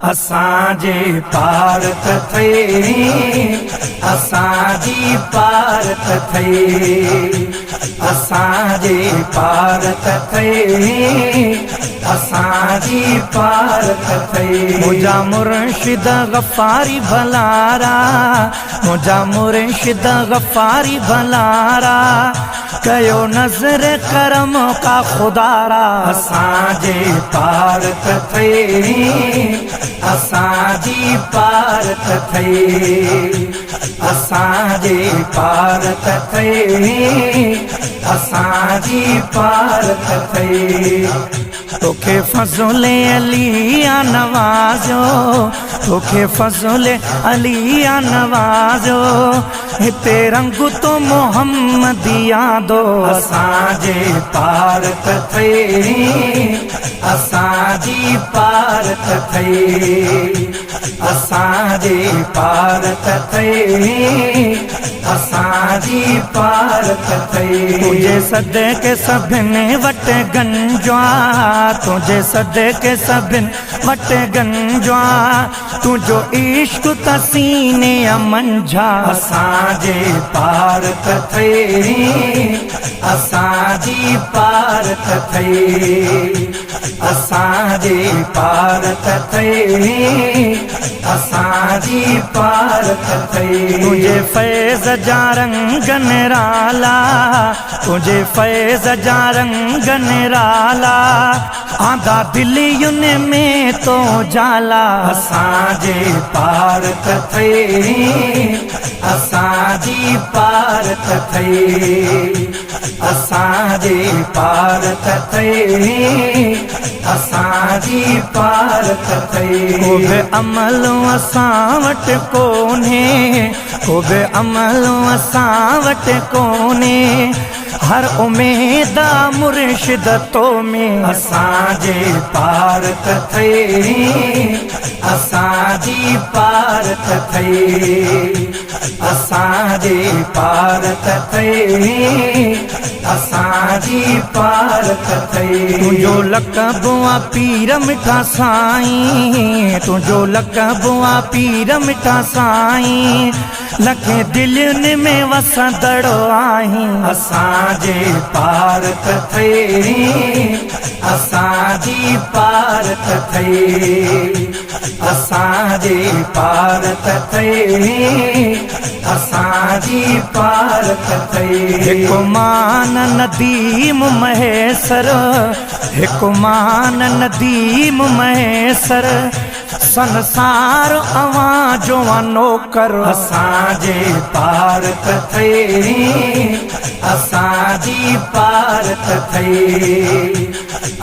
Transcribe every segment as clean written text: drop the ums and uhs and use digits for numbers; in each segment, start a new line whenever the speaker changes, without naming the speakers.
असांजे पारत थे असांजी पारत थे असांजे पारत थे असांजी पारत थे। मुझा मुर्शिद गफ्फारी भलारा मुझा मुर्शिद गफ्फारी भलारा कयो नजर करम का खुदारा। असांजे पारत थे असांजी पारत थे असांजे पारत थे असांजी पारत थे। तोखे फज़ुले अलिया नवाज़ो तोखे फज़ुले अलिया नवाज़ो हिते रंग तो मोहम्मदिया दो। असांजे पारत थे असांजी पारत थे असांजे पारत थे असांजी पारत थे। तुझे सदके सभिनी वट गंजवा तुझे सदके सभिनी वट गंजवा तुझो इश्क तसीने मंझा। असांजे पारत थे असांजी पारत थे असांजे पारत थे असांजी पारत थे। तुझे फैज़ जा रंग निराला तुझे फैज़ जा रंग निराला आंधा दिलियुन में तो जाला। असांजे पारत थे असांजी पारत थे असांजे पारत थे असांजी पारत थे। को बि अमल असां वटि कोन्हे को बि अमल असां वटि कोन्हे हर उम्मीद मुर्शिद तो में। असांजे पारत थे असांजी पारत थे असांजे पारत थे असांजी पारत थे। तुझो लक़ब आ पीर मिठा साईं तुझो लक़ब आ पीर मिठा साईं लखे दिलियुनि में वसंदड़ो आहीं। असांजे पारत थे असांजी पारत थे असांजे पारत थे असांजी पारत थे। हिकु मान नदीम महेसर हिकु मान नदीम महेसर संसार अवां जो नौकर। असांजे पारत थे असांजी पारत थे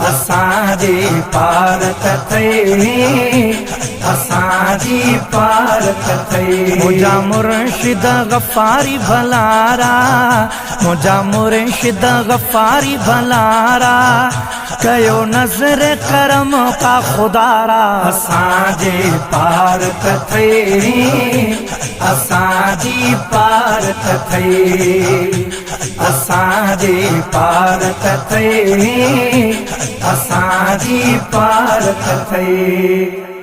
असांजे पारत थे असांजी पारत थे। मुझा मुर्शिद गफ्फारी भलारा मुझा मुर्शिद गफ्फारी भलारा कयो नजर करम का खुदारा। असांजे पारत थे असांजी पारत थे असांजे पारत थे असांजी पारत थे।